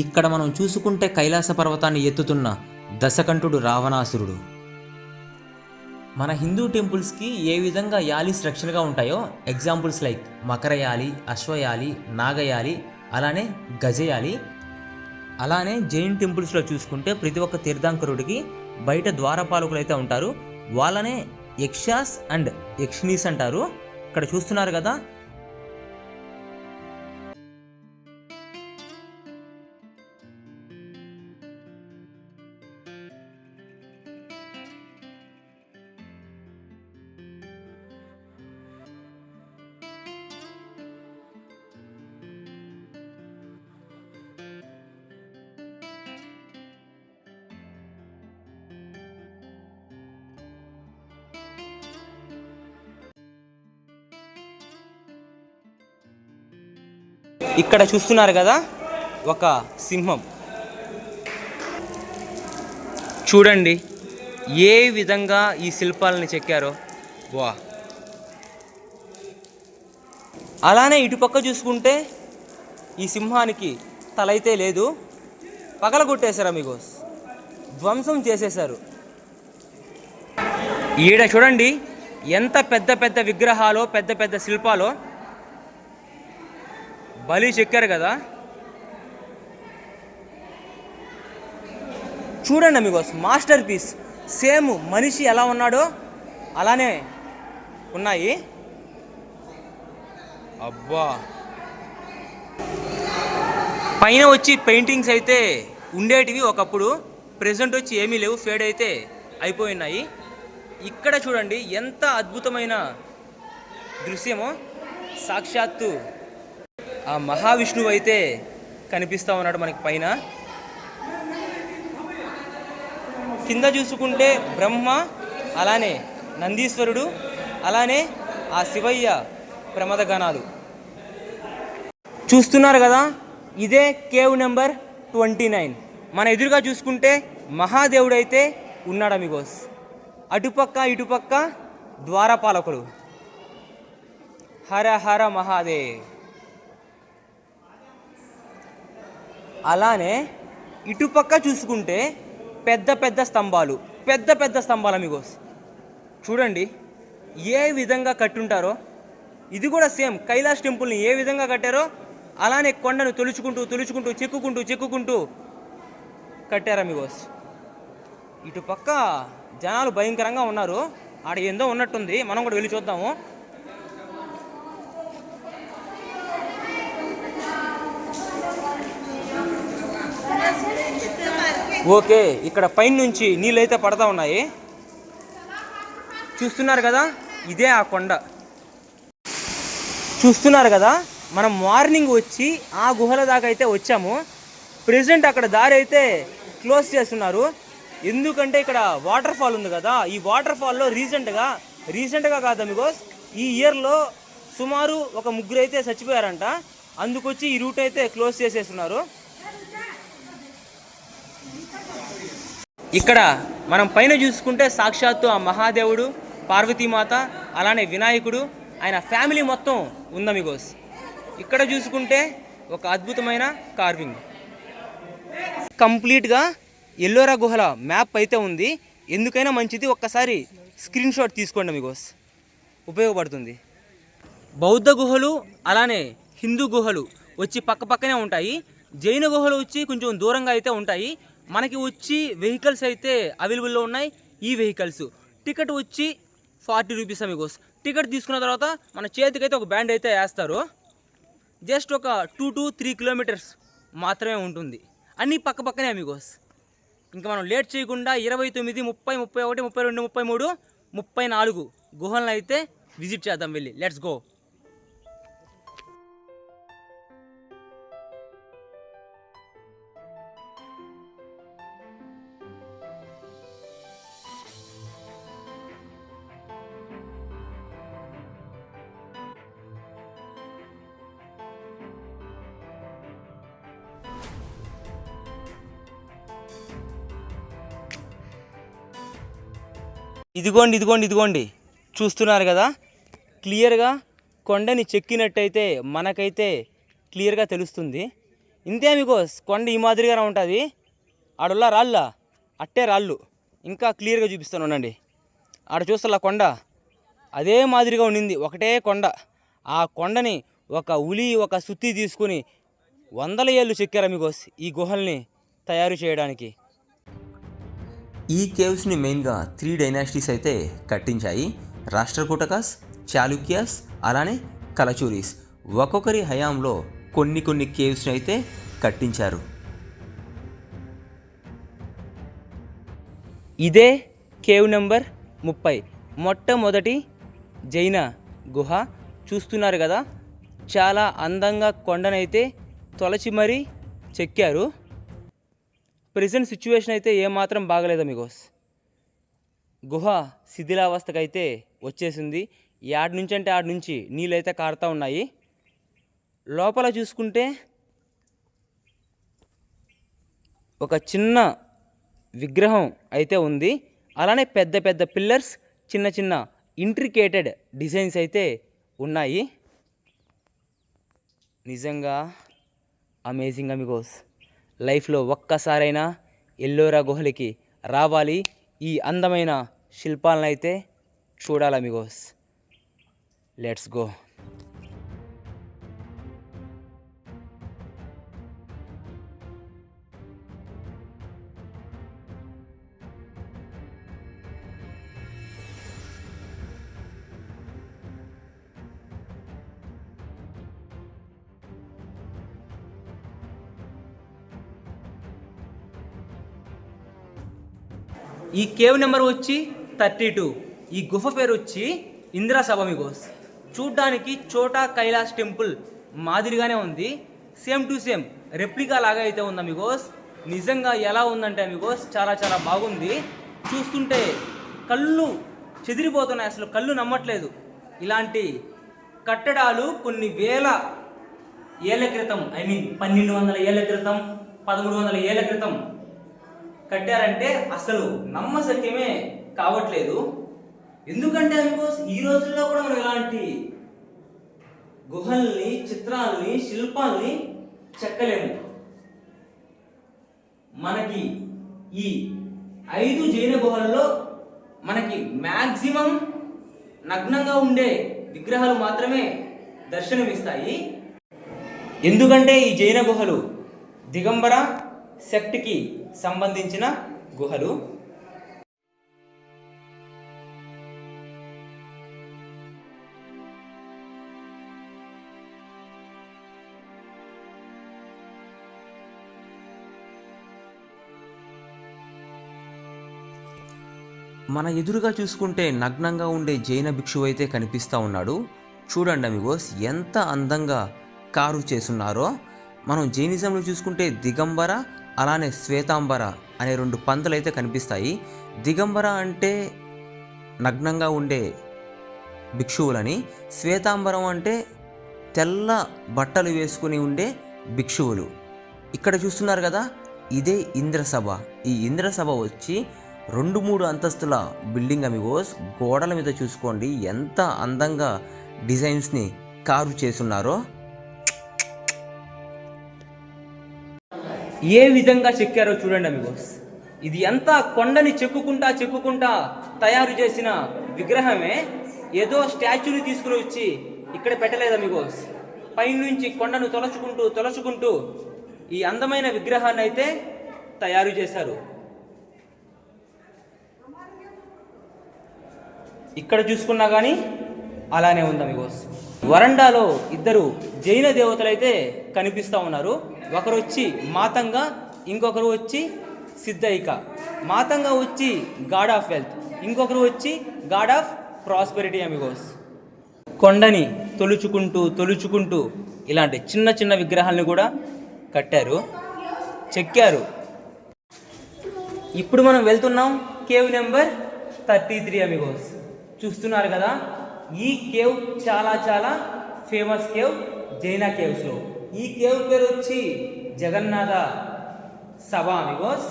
ఇక్కడ మనం చూసుకుంటే కైలాస పర్వతాన్ని ఎత్తుతున్న దశకంఠుడు రావణాసురుడు. మన హిందూ టెంపుల్స్కి ఏ విధంగా యాలీస్ రక్షణగా ఉంటాయో ఎగ్జాంపుల్స్ లైక్ మకరయాలి, అశ్వయాలి, నాగయాలి, అలానే గజయాలి. అలానే జైన్ టెంపుల్స్లో చూసుకుంటే ప్రతి ఒక్క తీర్థంకరుడికి బయట ద్వారపాలకులు అయితే ఉంటారు. వాళ్ళనే యక్షాస్ అండ్ యక్షిణీస్ అంటారు. ఇక్కడ చూస్తున్నారు కదా. ఇక్కడ చూస్తున్నారు కదా ఒక సింహం. చూడండి ఏ విధంగా ఈ శిల్పాలని చెక్కారో. వా. అలానే ఇటుపక్క చూసుకుంటే ఈ సింహానికి తలైతే లేదు, పగలగొట్టేశారు అమిగోస్, ధ్వంసం చేసేశారు. ఈడ చూడండి ఎంత పెద్ద పెద్ద విగ్రహాలు, పెద్ద పెద్ద శిల్పాలు బలి చెక్కారు కదా. చూడండి అమిగోస్, మాస్టర్ పీస్. సేమ్ మనిషి ఎలా ఉన్నాడో అలానే ఉన్నాయి. అబ్బా. పైన వచ్చి పెయింటింగ్స్ అయితే ఉండేటివి ఒకప్పుడు, ప్రెజెంట్ వచ్చి ఏమీ లేవు, ఫేడ్ అయితే అయిపోయినాయి. ఇక్కడ చూడండి ఎంత అద్భుతమైన దృశ్యమో. సాక్షాత్తు ఆ మహావిష్ణువు అయితే కనిపిస్తూ ఉన్నాడు మనకి పైన. కింద చూసుకుంటే బ్రహ్మ, అలానే నందీశ్వరుడు, అలానే ఆ శివయ్య ప్రమదగణాలు చూస్తున్నారు కదా. ఇదే కేవ్ నెంబర్ 29. మన ఎదురుగా చూసుకుంటే మహాదేవుడు అయితే ఉన్నాడు అమిగోస్. అటుపక్క ఇటుపక్క ద్వారపాలకులు. హర హర మహాదేవ్. అలానే ఇటుపక్క చూసుకుంటే పెద్ద పెద్ద స్తంభాలు అమిగోస్. చూడండి ఏ విధంగా కట్టుంటారో. ఇది కూడా సేమ్ కైలాస్ టెంపుల్ని ఏ విధంగా కట్టారో అలానే కొండను తొలుచుకుంటూ చెక్కుకుంటూ కట్టారు అమిగోస్. ఇటుపక్క జనాలు భయంకరంగా ఉన్నారు. ఆడ ఏందో ఉన్నట్టుంది, మనం కూడా వెళ్ళి చూద్దాము. ఓకే, ఇక్కడ పైన నుంచి నీళ్ళు అయితే పడతా ఉన్నాయి. చూస్తున్నారు కదా, ఇదే ఆ కొండ. చూస్తున్నారు కదా, మనం మార్నింగ్ వచ్చి ఆ గుహల దాకా అయితే వచ్చాము. ప్రెజెంట్ అక్కడ దారి అయితే క్లోజ్ చేస్తున్నారు. ఎందుకంటే ఇక్కడ వాటర్ ఫాల్ ఉంది కదా. ఈ వాటర్ ఫాల్లో రీసెంట్గా కాదు అమిగోస్, ఈ ఇయర్లో సుమారు ఒక 3 అయితే చచ్చిపోయారంట. అందుకొచ్చి ఈ రూట్ అయితే క్లోజ్ చేసేస్తున్నారు. ఇక్కడ మనం పైన చూసుకుంటే సాక్షాత్తు ఆ మహాదేవుడు, పార్వతీమాత, అలానే వినాయకుడు, ఆయన ఫ్యామిలీ మొత్తం ఉందమిగోస్. ఇక్కడ చూసుకుంటే ఒక అద్భుతమైన కార్వింగ్. కంప్లీట్గా ఎల్లోరా గుహల మ్యాప్ అయితే ఉంది. ఎందుకైనా మంచిది, ఒక్కసారి స్క్రీన్ షాట్ తీసుకోండి అమిగోస్, ఉపయోగపడుతుంది. బౌద్ధ గుహలు అలానే హిందూ గుహలు వచ్చి పక్కనే ఉంటాయి. జైన గుహలు వచ్చి కొంచెం దూరంగా అయితే ఉంటాయి. మనకి వచ్చి వెహికల్స్ అయితే అవైలబుల్లో ఉన్నాయి. ఈ వెహికల్స్ టికెట్ వచ్చి 40 రూపీస్ అమిగోస్. టికెట్ తీసుకున్న తర్వాత మన చేతికైతే ఒక బ్యాండ్ అయితే వేస్తారు. జస్ట్ ఒక 2 to 3 కిలోమీటర్స్ మాత్రమే ఉంటుంది. అన్నీ పక్కనే అమిగోస్. ఇంకా మనం లేట్ చేయకుండా 29, 30, 31, 32, 33, 34 గుహలను అయితే విజిట్ చేద్దాం వెళ్ళి. Let's go. ఇదిగోండి చూస్తున్నారు కదా, క్లియర్గా కొండని చెక్కినట్టయితే మనకైతే క్లియర్గా తెలుస్తుంది. ఇంతే అమిగోస్, కొండ ఈ మాదిరిగానే ఉంటుంది. ఆడున్న రాళ్ళ అట్టే రాళ్ళు ఇంకా క్లియర్గా చూపిస్తాను ఉండండి. ఆడ చూస్తా కొండ అదే మాదిరిగా ఉండింది, ఒకటే కొండ. ఆ కొండని ఒక ఉలి ఒక సుత్తి తీసుకుని 100 ఏళ్ళు చెక్కారు అమిగోస్ ఈ గుహల్ని తయారు చేయడానికి. ఈ కేవ్స్ని మెయిన్గా 3 డైనాసిటీస్ అయితే కట్టించాయి. రాష్ట్రకూటకాస్, చాళుక్యాస్, అలానే కలచూరీస్. ఒక్కొక్కరి హయాంలో కొన్ని కేవ్స్ని అయితే కట్టించారు. ఇదే కేవ్ నెంబర్ 30, మొట్టమొదటి జైన గుహ. చూస్తున్నారు కదా, చాలా అందంగా కొండనైతే తొలచి మరీ చెక్కారు. ప్రెజెంట్ సిచ్యువేషన్ అయితే ఏమాత్రం బాగలేదు అమిగోస్. గుహ శిథిలావస్థకైతే వచ్చేసింది. యాడ్ నుంచి అంటే ఆడ నుంచి నీళ్ళైతే కారుతూ ఉన్నాయి. లోపల చూసుకుంటే ఒక చిన్న విగ్రహం అయితే ఉంది. అలానే పెద్ద పెద్ద పిల్లర్స్, చిన్న చిన్న ఇంట్రికేటెడ్ డిజైన్స్ అయితే ఉన్నాయి. నిజంగా అమేజింగ్ అమిగోస్. లైఫ్లో ఒక్కసారైనా ఎల్లోరా గుహలకి రావాలి, ఈ అందమైన శిల్పాలను అయితే చూడాలి అమిగోస్. Let's go. ఈ కేవ్ నెంబర్ వచ్చి 32. ఈ గుహ పేరు వచ్చి ఇంద్రసభ అమిగోస్. చూడ్డానికి చోటా కైలాస్ టెంపుల్ మాదిరిగానే ఉంది. సేమ్ టు సేమ్ రెప్లికా లాగా అయితే ఉంది అమిగోస్. నిజంగా ఎలా ఉందంటే అమిగోస్, చాలా చాలా బాగుంది. చూస్తుంటే కళ్ళు చెదిరిపోతున్నాయి, అసలు కళ్ళు నమ్మట్లేదు. ఇలాంటి కట్టడాలు కొన్ని వేల ఏళ్ల క్రితం, 1200 ఏళ్ల క్రితం, 1300 ఏళ్ల క్రితం కట్టారంటే అసలు నమ్మశక్యమే కావట్లేదు. ఎందుకంటే అమిగోస్ ఈ రోజుల్లో కూడా మనం ఇలాంటి గుహల్ని, చిత్రాల్ని, శిల్పాల్ని చెక్కలేము. మనకి ఈ 5 జైన గుహల్లో మనకి మ్యాక్సిమం నగ్నంగా ఉండే విగ్రహాలు మాత్రమే దర్శనమిస్తాయి. ఎందుకంటే ఈ జైన గుహలు దిగంబర సెక్ట్కి సంబంధించిన గుహలు. మన ఎదురుగా చూసుకుంటే నగ్నంగా ఉండే జైన భిక్షువు అయితే కనిపిస్తూ ఉన్నాడు. చూడండి అమిగోస్, ఎంత అందంగా కారు చేసున్నారో. మనం జైనిజంలో చూసుకుంటే దిగంబర, అలానే శ్వేతాంబర అనే 2 పంతులు అయితే కనిపిస్తాయి. దిగంబర అంటే నగ్నంగా ఉండే భిక్షువులని, శ్వేతాంబరం అంటే తెల్ల బట్టలు వేసుకుని ఉండే భిక్షువులు. ఇక్కడ చూస్తున్నారు కదా, ఇదే ఇంద్రసభ. ఈ ఇంద్రసభ వచ్చి 2-3 అంతస్తుల బిల్డింగ్ అమిగోస్. గోడల మీద చూసుకోండి ఎంత అందంగా డిజైన్స్ని కారు చేసున్నారో. ఏ విధంగా చెక్కారో చూడండి అమిగోస్. ఇది ఎంత కొండని చెక్కుకుంటా తయారు చేసిన విగ్రహమే. ఏదో స్టాచ్యూని తీసుకుని వచ్చి ఇక్కడ పెట్టలేదు అమిగోస్. పైనుంచి కొండను తొలచుకుంటూ ఈ అందమైన విగ్రహాన్ని అయితే తయారు చేశారు. ఇక్కడ చూసుకున్నా కానీ అలానే ఉంది అమిగోస్. వరండాలో 2 జైన దేవతలు అయితే కనిపిస్తూ ఉన్నారు. ఒకరు వచ్చి మాతంగ, ఇంకొకరు వచ్చి సిద్ధయిక. మాతంగ వచ్చి గాడ్ ఆఫ్ వెల్త్, ఇంకొకరు వచ్చి గాడ్ ఆఫ్ ప్రాస్పెరిటీ అమిగోస్. కొండని తొలుచుకుంటూ ఇలాంటి చిన్న చిన్న విగ్రహాలను కూడా కట్టారు, చెక్కారు. ఇప్పుడు మనం వెళ్తున్నాం కేవ్ నెంబర్ 33 అమిగోస్. చూస్తున్నారు కదా, ఈ కేవ్ చాలా చాలా ఫేమస్ కేవ్ జైన కేవ్స్లో. ఈ కేవ్ పేరు వచ్చి జగన్నాథ సభ Amigos,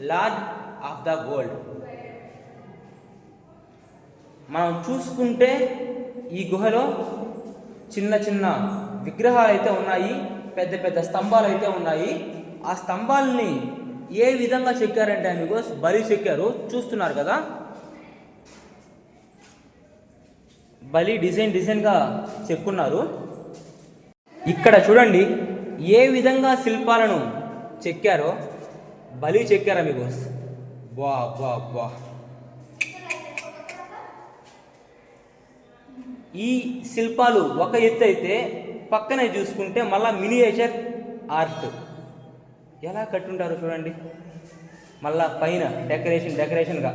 lord of the world. మనం చూసుకుంటే ఈ గుహలో చిన్న చిన్న విగ్రహాలు అయితే ఉన్నాయి. పెద్ద పెద్ద స్తంభాలు అయితే ఉన్నాయి. ఆ స్తంభాలని ఏ విధంగా చెక్కారంటే అమిగోస్ బలి చెక్కారు. చూస్తున్నారు కదా, బలి డిజైన్గా చెక్కున్నారు. ఇక్కడ చూడండి ఏ విధంగా శిల్పాలను చెక్కారో బలి చెక్కారు అమిగోస్. వా వా వా. ఈ శిల్పాలు ఒక ఎత్తు అయితే పక్కనే చూసుకుంటే మళ్ళా మినియేచర్ ఆర్ట్ ఎలా కట్టుంటారో చూడండి. మళ్ళా పైన డెకరేషన్గా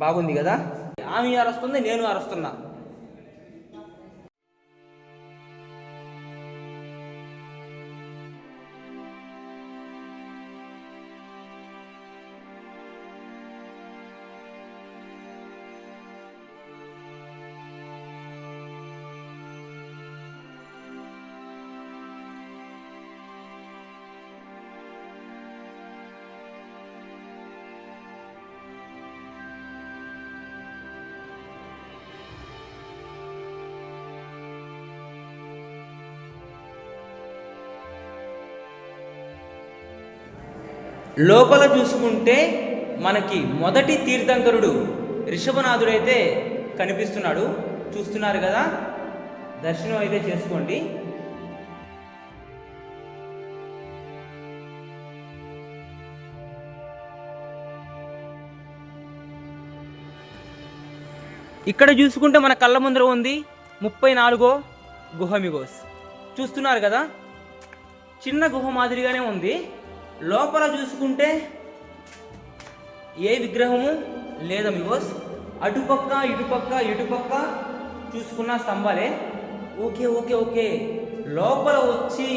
బాగుంది కదా. ఆమె అరుస్తుంది, నేను అరుస్తున్నా. లోపల చూసుకుంటే మనకి మొదటి తీర్థంకరుడు రిషభనాథుడైతే కనిపిస్తున్నాడు. చూస్తున్నారు కదా, దర్శనం అయితే చేసుకోండి. ఇక్కడ చూసుకుంటే మన కళ్ళ ముందర ఉంది 34వ గుహ అమిగోస్. చూస్తున్నారు కదా, చిన్న గుహ మాదిరిగానే ఉంది. లోపల చూసుకుంటే ఏ విగ్రహము లేదమిగోస్. అటుపక్క ఇటుపక్క చూసుకున్న స్తంభాలే. ఓకే లోపల వచ్చి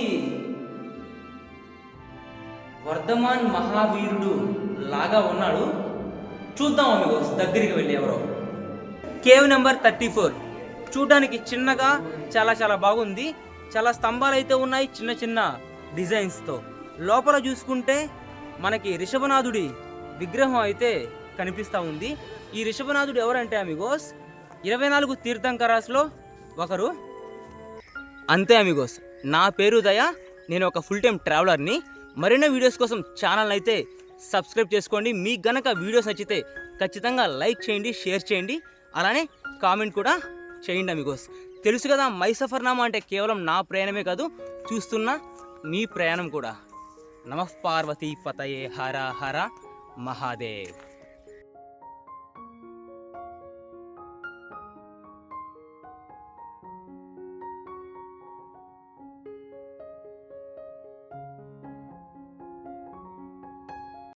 వర్ధమాన్ మహావీరుడు లాగా ఉన్నాడు. చూద్దాం అమిగోస్, దగ్గరికి వెళ్ళి ఎవరో. కేవ్ నెంబర్ 34 చూడడానికి చిన్నగా చాలా బాగుంది. చాలా స్తంభాలు అయితే ఉన్నాయి చిన్న డిజైన్స్తో. లోపల చూసుకుంటే మనకి రిషభనాథుడి విగ్రహం అయితే కనిపిస్తూ ఉంది. ఈ రిషభనాథుడు ఎవరంటే అమిగోస్ 24 తీర్థంకరాస్లో ఒకరు. అంతే అమిగోస్, నా పేరు దయ. నేను ఒక ఫుల్ టైం ట్రావెలర్ని. మరిన్ని వీడియోస్ కోసం ఛానల్ అయితే సబ్స్క్రైబ్ చేసుకోండి. మీకు గనక వీడియోస్ నచ్చితే ఖచ్చితంగా లైక్ చేయండి, షేర్ చేయండి, అలానే కామెంట్ కూడా చేయండి అమిగోస్. తెలుసు కదా, మై సఫర్నామా అంటే కేవలం నా ప్రయాణమే కాదు, చూస్తున్న మీ ప్రయాణం కూడా. నమః పార్వతీ పతయే హర హర మహాదేవ్.